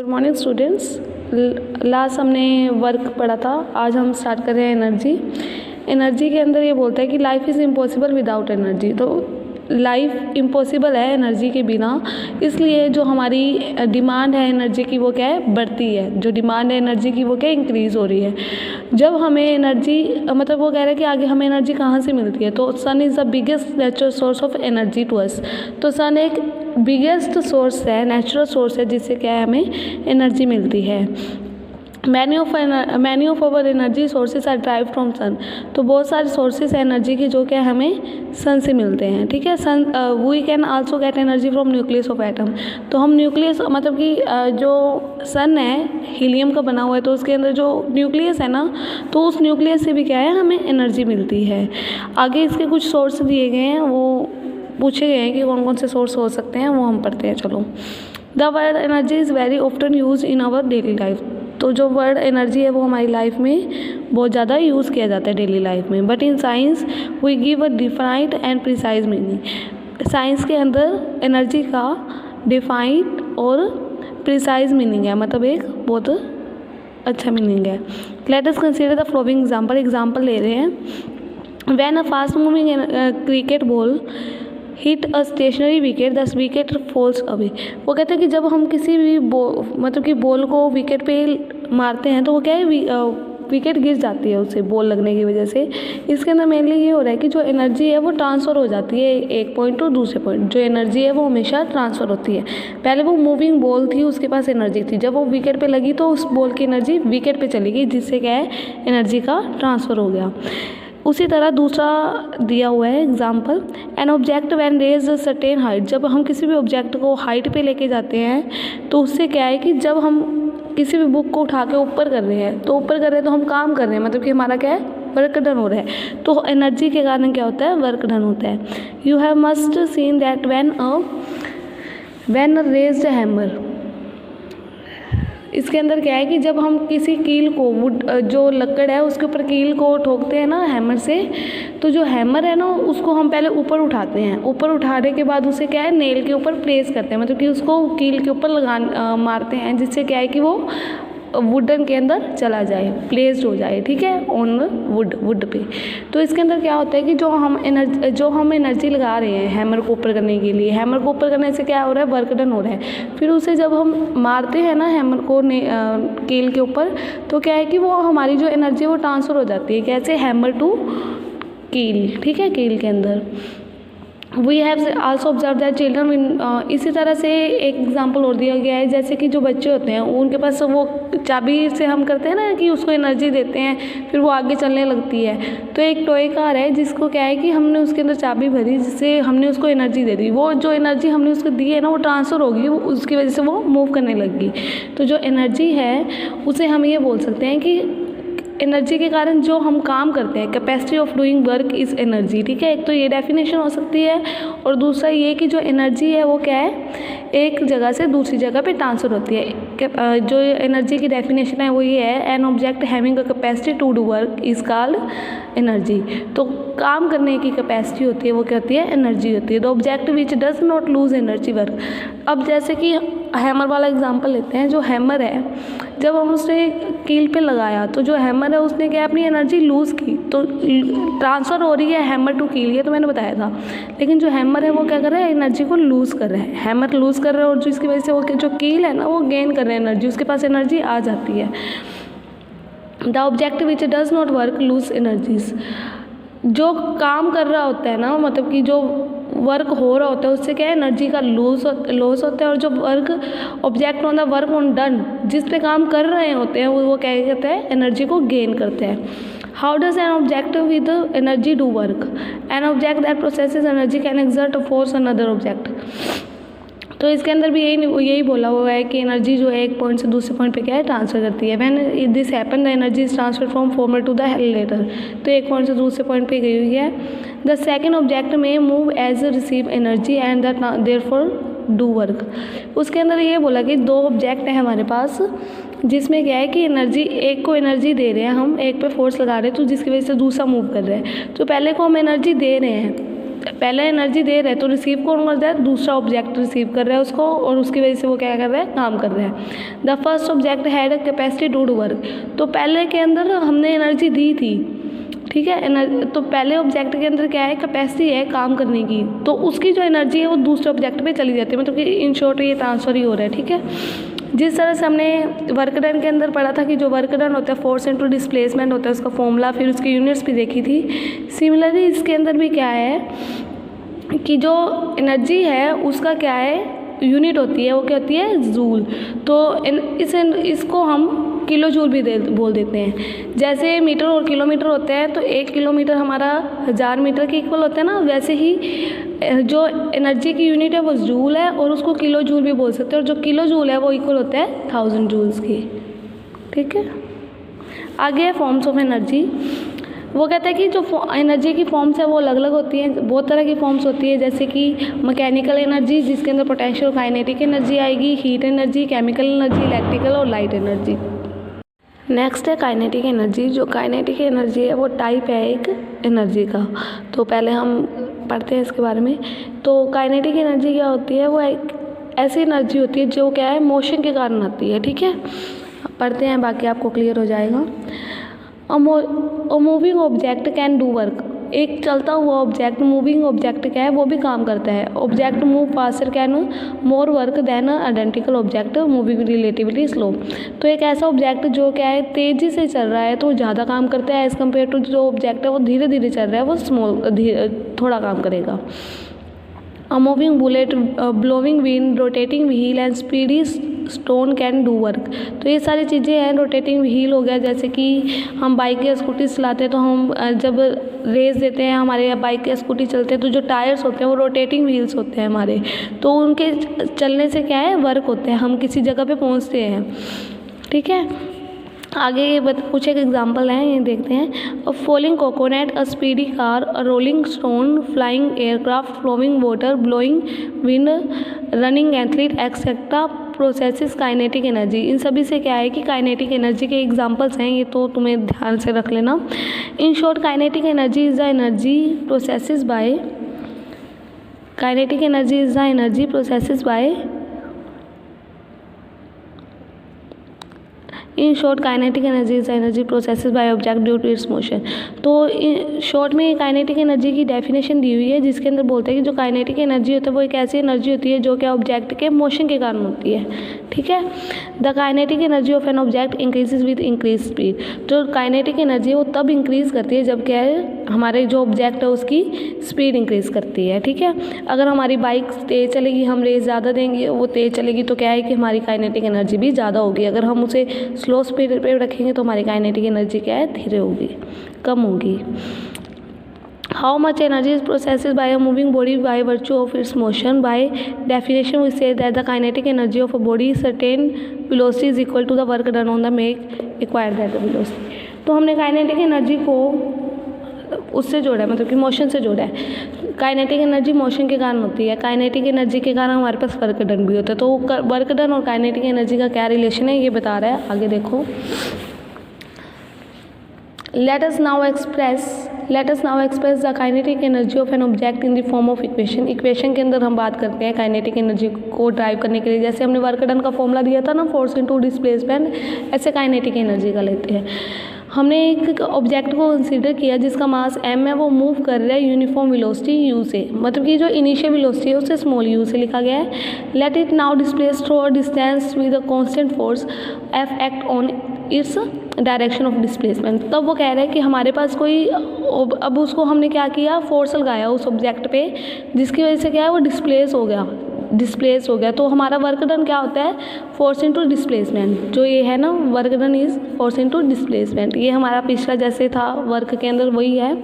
Good morning students. Last हमने work पढ़ा था, आज हम स्टार्ट कर रहे हैं एनर्जी। एनर्जी के अंदर ये बोलता है कि life is impossible without energy. तो लाइफ इम्पॉसिबल है एनर्जी के बिना, इसलिए जो हमारी डिमांड है एनर्जी की वो क्या है, बढ़ती है। जो डिमांड है एनर्जी की वो क्या इंक्रीज़ हो रही है। जब हमें एनर्जी मतलब वो कह रहा है कि आगे हमें एनर्जी कहाँ से मिलती है, तो sun is the biggest natural source of energy to us. तो सन एक बिगेस्ट सोर्स है, नेचुरल सोर्स है, जिससे क्या है हमें एनर्जी मिलती है। Many of our energy sources are drive from sun. तो बहुत सारे सोर्सेज है एनर्जी की जो क्या हमें सन से मिलते हैं। ठीक है, sun we can also get energy from nucleus of atom. तो हम न्यूक्लियस मतलब कि जो सन है हीलियम का बना हुआ है, तो उसके अंदर जो न्यूक्लियस है ना, तो उस न्यूक्लियस से भी क्या है हमें एनर्जी मिलती है। आगे इसके कुछ सोर्स दिए गए हैं, वो पूछे गए हैं कि कौन कौन से सोर्स हो सकते हैं, वो हम पढ़ते हैं। चलो, the word energy is very often use in our daily life. तो जो वर्ड एनर्जी है वो हमारी लाइफ में बहुत ज़्यादा यूज़ किया जाता है डेली लाइफ में। But in science we give a defined and precise meaning. Science के अंदर एनर्जी का डिफाइंड और प्रिसाइज मीनिंग है, मतलब एक बहुत अच्छा मीनिंग है। Let us consider the following example ले रहे हैं। When a fast moving cricket ball hit a stationary wicket the wicket falls away. वो कहते हैं कि जब हम किसी भी मतलब कि बॉल को विकेट पे मारते हैं तो वो क्या है विकेट गिर जाती है उससे बॉल लगने की वजह से। इसके अंदर मेनली ये हो रहा है कि जो एनर्जी है वो ट्रांसफ़र हो जाती है एक पॉइंट टू दूसरे पॉइंट। जो एनर्जी है वो हमेशा ट्रांसफ़र होती है। पहले वो मूविंग बॉल थी, उसके पास एनर्जी थी, जब वो विकेट पे लगी तो उस बॉल की एनर्जी विकेट पे चली गई, जिससे क्या है एनर्जी का ट्रांसफ़र हो गया। उसी तरह दूसरा दिया हुआ है example, an object when raise a certain height. जब हम किसी भी ऑब्जेक्ट को हाइट पे लेके जाते हैं तो उससे क्या है कि जब हम किसी भी बुक को उठा के ऊपर कर रहे हैं, तो ऊपर कर रहे हैं तो हम काम कर रहे हैं, मतलब कि हमारा क्या है वर्क डन हो रहा है। तो एनर्जी के कारण क्या होता है, वर्क डन होता है। You have must seen that when raised hammer. इसके अंदर क्या है कि जब हम किसी कील को वुड जो लकड़ है उसके ऊपर कील को ठोकते हैं ना हैमर से, तो जो हैमर है ना उसको हम पहले ऊपर उठाते हैं। ऊपर उठाने के बाद उसे क्या है नेल के ऊपर प्लेस करते हैं, मतलब कि उसको कील के ऊपर मारते हैं, जिससे क्या है कि वो वुडन के अंदर चला जाए, प्लेस्ड हो जाए। ठीक है, ऑन वुड पे। तो इसके अंदर क्या होता है कि जो हम एनर्जी लगा रहे हैं हैमर को ऊपर करने के लिए, हैमर को ऊपर करने से क्या हो रहा है वर्क डन हो रहा है। फिर उसे जब हम मारते हैं ना हैमर को कील के ऊपर, तो क्या है कि वो हमारी जो एनर्जी है वो ट्रांसफ़र हो जाती है। कैसे, हैमर टू कील। ठीक है, कील के अंदर। We have also observe that children. इसी तरह से एक एग्जाम्पल और दिया गया है, जैसे कि जो बच्चे होते हैं उनके पास वो चाबी से हम करते हैं ना कि उसको एनर्जी देते हैं, फिर वो आगे चलने लगती है। तो एक टॉय कार है जिसको क्या है कि हमने उसके अंदर चाबी भरी, जिससे हमने उसको एनर्जी दे दी। वो जो एनर्जी हमने उसको दी है ना वो ट्रांसफ़र होगी, वो उसकी वजह से वो मूव करने लगी। तो जो एनर्जी है उसे हम ये बोल सकते हैं कि एनर्जी के कारण जो हम काम करते हैं, capacity of doing work is energy. ठीक है, एक तो ये डेफिनेशन हो सकती है, और दूसरा ये कि जो एनर्जी है वो क्या है एक जगह से दूसरी जगह पे ट्रांसफ़र होती है। जो एनर्जी की डेफिनेशन है वो ये है, an object having a capacity to do work is called energy. तो काम करने की कैपेसिटी होती है वो क्या होती है, एनर्जी होती है। The object which does not lose energy work. अब जैसे कि हैमर वाला एग्जांपल लेते हैं। जो हैमर है जब हम उसे कील पे लगाया तो जो हैमर है उसने क्या अपनी एनर्जी लूज़ की, तो ट्रांसफ़र हो रही है हैमर टू कील, ये तो मैंने बताया था। लेकिन जो हैमर है वो क्या कर रहा है, एनर्जी को लूज़ कर रहा है। हैमर लूज़ कर रहा है और जिसकी वजह से वो जो कील है ना वो गेन कर रहे हैं एनर्जी, उसके पास एनर्जी आ जाती है। The object which does not work lose energies. जो काम कर रहा होता है ना, मतलब कि जो वर्क हो रहा होता है उससे क्या है एनर्जी का लॉस होता है। और जो work object on the work on done, जिस पे काम कर रहे होते हैं वो क्या कहते हैं, एनर्जी को गेन करते हैं। How does an object with energy do work. An object that processes energy can exert a force on other object. तो इसके अंदर भी यही बोला हुआ है कि एनर्जी जो है एक पॉइंट से दूसरे पॉइंट पे क्या है ट्रांसफ़र करती है। When this happen the energy is transfer from former to the latter. तो एक पॉइंट से दूसरे पॉइंट पे गई हुई है। द सेकेंड ऑब्जेक्ट में move as receive energy and therefore do work. उसके अंदर ये बोला कि दो ऑब्जेक्ट है हमारे पास, जिसमें क्या है कि एनर्जी, एक को एनर्जी दे रहे हैं हम, एक पे फोर्स लगा रहे हैं तो जिसकी वजह से दूसरा मूव कर रहा है। तो पहले को हम एनर्जी दे रहे हैं पहले एनर्जी दे रहे हैं तो रिसीव कौन कर रहा है, दूसरा ऑब्जेक्ट रिसीव कर रहा है उसको, और उसकी वजह से वो क्या कर रहा है, काम कर रहा है। The first object had a capacity to do work, तो पहले के अंदर हमने एनर्जी दी थी, ठीक है। तो पहले ऑब्जेक्ट के अंदर क्या है, कैपेसिटी है काम करने की, तो उसकी जो एनर्जी है वो दूसरे ऑब्जेक्ट पे चली जाती है, मतलब कि इन शॉर्ट ये ट्रांसफ़र ही हो रहा है, ठीक है। जिस तरह से हमने वर्क डन के अंदर पढ़ा था कि जो वर्क डन होता है फोर्स इनटू डिस्प्लेसमेंट होता है, उसका फॉर्मूला, फिर उसकी यूनिट्स भी देखी थी। सिमिलरली इसके अंदर भी क्या है कि जो एनर्जी है उसका क्या है, यूनिट होती है, वो क्या होती है, जूल। तो इसको हम किलो जूल भी बोल देते हैं। जैसे मीटर और किलोमीटर होते हैं, तो 1 किलोमीटर हमारा 1000 मीटर के इक्वल होता है ना, वैसे ही जो एनर्जी की यूनिट है वो जूल है, और उसको किलो जूल भी बोल सकते हैं, और जो किलो जूल है वो इक्वल होता है 1000 जूल्स की, ठीक है। आगे है फॉर्म्स ऑफ एनर्जी। वो कहता है कि जो एनर्जी की फॉर्म्स है वो अलग अलग होती हैं, बहुत तरह की फॉर्म्स होती है, जैसे कि मैकेनिकल एनर्जी जिसके अंदर पोटेंशियल काइनेटिक एनर्जी आएगी, heat energy, chemical energy, electrical और लाइट एनर्जी। नेक्स्ट है काइनेटिक एनर्जी। जो काइनेटिक एनर्जी है वो टाइप है एक एनर्जी का, तो पहले हम पढ़ते हैं इसके बारे में। तो काइनेटिक एनर्जी क्या होती है, वो एक ऐसी एनर्जी होती है जो क्या है, मोशन के कारण आती है, ठीक है। पढ़ते हैं, बाकी आपको क्लियर हो जाएगा। A moving object can do work, एक चलता हुआ ऑब्जेक्ट, मूविंग ऑब्जेक्ट क्या है, वो भी काम करता है। Object move faster can more work than identical object moving relatively slow, तो एक ऐसा ऑब्जेक्ट जो क्या है तेज़ी से चल रहा है तो ज़्यादा काम करता है, एज़ कम्पेयर टू जो ऑब्जेक्ट है वो धीरे धीरे चल रहा है वो थोड़ा काम करेगा। A moving bullet, blowing wind, rotating wheel and speedy stone can do work, तो ये सारी चीज़ें हैं। रोटेटिंग व्हील हो गया, जैसे कि हम बाइक या स्कूटी चलाते हैं तो हम जब रेस देते हैं, हमारे बाइक या स्कूटी चलते हैं तो जो टायर्स होते हैं वो रोटेटिंग व्हील्स होते हैं हमारे, तो उनके चलने से क्या है, वर्क होते हैं, हम किसी जगह पे पहुंचते हैं, ठीक है। आगे ये कुछ एक एग्जांपल हैं, ये देखते हैं। A falling coconut, a speedy car, a rolling stone, flying aircraft, flowing water, blowing wind, running athlete etcetera processes kinetic energy. इन सभी से क्या है कि काइनेटिक एनर्जी के एग्जांपल्स हैं, ये तो तुम्हें ध्यान से रख लेना। In short kinetic energy is the energy processes by kinetic energy is the energy processes by in short kinetic energy is energy processes by object due to its motion. तो शॉर्ट में काइनेटिक एनर्जी की definition दी हुई है, जिसके अंदर बोलते हैं कि जो काइनेटिक एनर्जी होता है वो एक ऐसी एनर्जी होती है जो क्या ऑब्जेक्ट के मोशन के कारण होती है, ठीक है। The kinetic energy of an object increases with increase speed, जो काइनेटिक एनर्जी है वो तब इंक्रीज करती है जब क्या है, हमारे जो ऑब्जेक्ट है उसकी स्पीड इंक्रीज करती है, ठीक है। अगर हमारी बाइक तेज़ चलेगी, हम रेस ज़्यादा देंगे, वो तेज़ चलेगी तो क्या है कि हमारी काइनेटिक एनर्जी भी ज़्यादा होगी। अगर हम उसे स्लो स्पीड पे रखेंगे तो हमारी काइनेटिक एनर्जी क्या है, धीरे होगी, कम होगी। How much energy is processes by a moving body by virtue of its motion, by definition we say that the kinetic energy of a body certain velocity is equal to the work done on the make acquired that the velocity. तो हमने kinetic energy को उससे जोड़ा है, मतलब कि motion से जोड़ा है। काइनेटिक एनर्जी मोशन के कारण होती है, काइनेटिक एनर्जी के कारण हमारे पास वर्क डन भी होता है। तो वर्क डन और काइनेटिक एनर्जी का क्या रिलेशन है ये बता रहा है, आगे देखो। Let us now express the kinetic energy of an object in the form of equation। Equation के अंदर हम बात करते हैं काइनेटिक एनर्जी को ड्राइव करने के लिए। जैसे हमने वर्क डन का फॉर्मूला दिया था ना, फोर्स इनटू डिस्प्लेसमेंट, ऐसे काइनेटिक एनर्जी का लेते हैं। हमने एक ऑब्जेक्ट को कंसीडर किया जिसका मास m है, वो मूव कर रहा है यूनिफॉर्म वेलोसिटी u से, मतलब कि जो इनिशियल वेलोसिटी है उसे स्मॉल u से लिखा गया है। Let it now displace through a distance with a constant force f act on its direction of displacement. तब वो कह रहे हैं कि हमारे पास कोई, अब उसको हमने क्या किया, फोर्स लगाया उस ऑब्जेक्ट पे, जिसकी वजह से क्या है वो डिस्प्लेस हो गया। तो हमारा वर्क डन क्या होता है, फोर्स इनटू डिस्प्लेसमेंट। जो ये है ना, work done is force into displacement. ये हमारा पिछला जैसे था वर्क के अंदर वही है।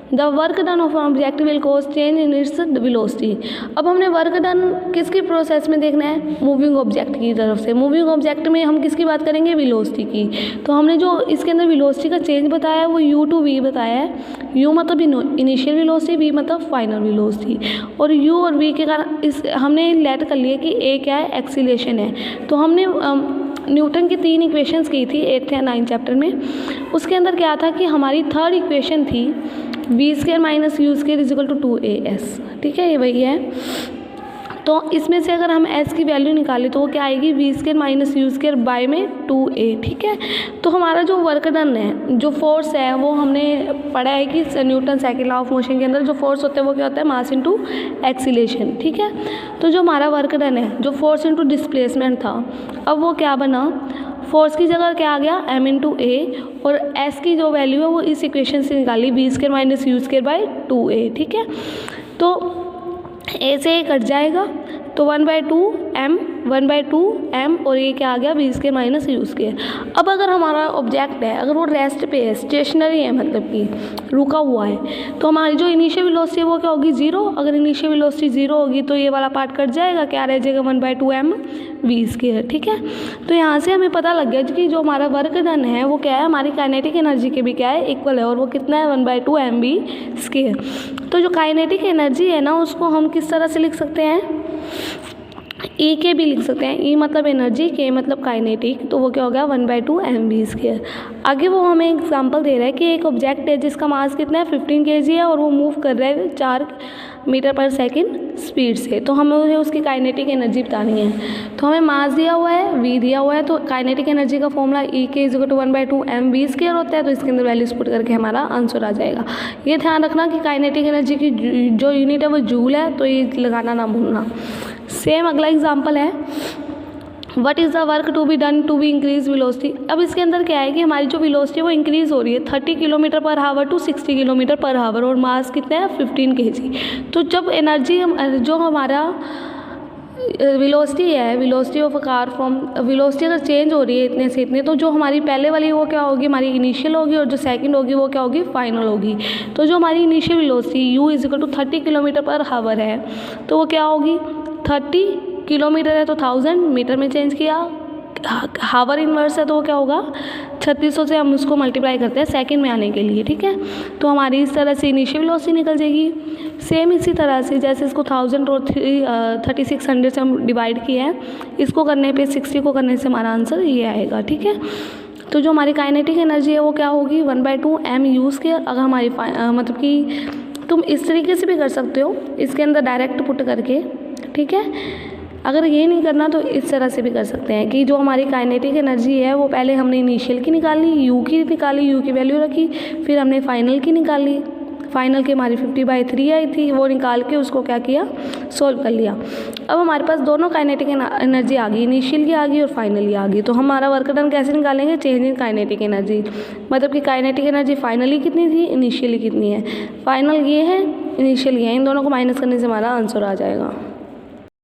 The work done of object will cause change in its velocity. अब हमने वर्क डन किसकी प्रोसेस में देखना है, मूविंग ऑब्जेक्ट की तरफ से। मूविंग ऑब्जेक्ट में हम किसकी बात करेंगे, वेलोसिटी की। तो हमने जो इसके अंदर वेलोसिटी का चेंज बताया है वो u टू v बताया है। u मतलब इनिशियल वेलोसिटी, v मतलब फाइनल वेलोसिटी। और u और v के कारण इस हमने लेट कर लिया कि a क्या है, एक्सीलरेशन है। तो हमने न्यूटन की 3 इक्वेशंस की थी 8th या 9th चैप्टर में। उसके अंदर क्या था कि हमारी थर्ड इक्वेशन थी v² - u² = 2as। ठीक है, ये वही है। तो इसमें से अगर हम s की वैल्यू निकालें तो वो क्या आएगी, v² - u² बाय में 2a। ठीक है, तो हमारा जो वर्क डन है, जो फोर्स है, वो हमने पढ़ा है कि Newton second law of motion के अंदर जो फोर्स होता है वो क्या होता है, मास इनटू एक्सीलरेशन। ठीक है, तो जो हमारा वर्क डन है, जो फोर्स इनटू डिस्प्लेसमेंट था, अब वो क्या बना, फोर्स की जगह क्या आ गया, m/a, और s की जो वैल्यू है वो इस इक्वेशन से निकाली, v² - u² बाय 2a। ठीक है, तो a से a कट जाएगा तो 1/2 m और ये क्या आ गया, v² - u²। अब अगर हमारा ऑब्जेक्ट है, अगर वो रेस्ट पे है, स्टेशनरी है, मतलब कि रुका हुआ है, तो हमारी जो इनिशियल वेलोसिटी है वो क्या होगी, 0। अगर इनिशियल वेलोसिटी 0 होगी तो ये वाला पार्ट कट जाएगा, क्या रह जाएगा, 1/2 m v²। ठीक है, तो यहाँ से हमें पता लग गया कि जो हमारा वर्क डन है वो क्या है, हमारी काइनेटिक एनर्जी के भी क्या है, इक्वल है, और वो कितना है, 1/2 m v²। तो जो काइनेटिक एनर्जी है ना, उसको हम किस तरह से लिख सकते हैं, ई के भी लिख सकते हैं। ई मतलब एनर्जी, के मतलब काइनेटिक, तो वो क्या हो गया, 1/2 m v²। आगे वो हमें एग्जांपल दे रहा है कि एक ऑब्जेक्ट है जिसका मास कितना है, 15 kg है, और वो मूव कर रहा है 4 मीटर पर सेकंड स्पीड से। तो हमें उसकी काइनेटिक एनर्जी बतानी है। तो हमें मास दिया हुआ है, v दिया हुआ है, तो काइनेटिक एनर्जी का फॉर्मूला ई के = 1/2 m v² होता है। तो इसके अंदर वैल्यूज पुट करके हमारा आंसर आ जाएगा। ये ध्यान रखना कि काइनेटिक एनर्जी की जो यूनिट है वो जूल है, तो ये लगाना ना भूलना। सेम अगला एग्जाम्पल है, what is the work to be done to be increase velocity. अब इसके अंदर क्या है कि हमारी जो वेलोसिटी है वो इंक्रीज़ हो रही है 30 km/h टू 60 km/h, और मास कितना है, 15 kg। तो जब एनर्जी जो हमारा वेलोसिटी है, velocity of a car from, velocity अगर चेंज हो रही है इतने से इतने, तो जो हमारी पहले वाली वो क्या होगी, हमारी इनिशियल होगी, और जो सेकंड होगी वो क्या होगी, फाइनल होगी। तो जो हमारी इनिशियल वेलोसिटी u = 30 km/h है, तो वो क्या होगी, 30 किलोमीटर है तो 1000 मीटर में चेंज किया, हावर इन्वर्स है तो वो क्या होगा, 3600 से हम उसको मल्टीप्लाई करते हैं सेकंड में आने के लिए। ठीक है, तो हमारी इस तरह से इनिशियल वेलोसिटी निकल जाएगी। सेम इसी तरह से जैसे इसको 1000 और 3600 से हम डिवाइड किया है, इसको करने पे 60 को करने से हमारा आंसर ये आएगा। ठीक है, तो जो हमारी काइनेटिक एनर्जी है वो क्या होगी, 1/2 m u²। अगर हमारी मतलब कि तुम इस तरीके से भी कर सकते हो, इसके अंदर डायरेक्ट पुट करके। ठीक है, अगर ये नहीं करना तो इस तरह से भी कर सकते हैं कि जो हमारी काइनेटिक एनर्जी है वो पहले हमने इनिशियल की निकाली, यू की निकाली, यू की वैल्यू रखी, फिर हमने फाइनल की निकाली, फाइनल की हमारी 50/3 आई थी, वो निकाल के उसको क्या किया, सोल्व कर लिया। अब हमारे पास दोनों काइनेटिक एनर्जी आ गई, इनिशियल की आ गई और फाइनल की आ गई। तो हमारा वर्क डन कैसे निकालेंगे, चेंज इन काइनेटिक एनर्जी, मतलब कि काइनेटिक एनर्जी फाइनली कितनी थी, इनिशियली कितनी है, फाइनल ये है, इनिशियल ये है, इन दोनों को माइनस करने से हमारा आंसर आ जाएगा।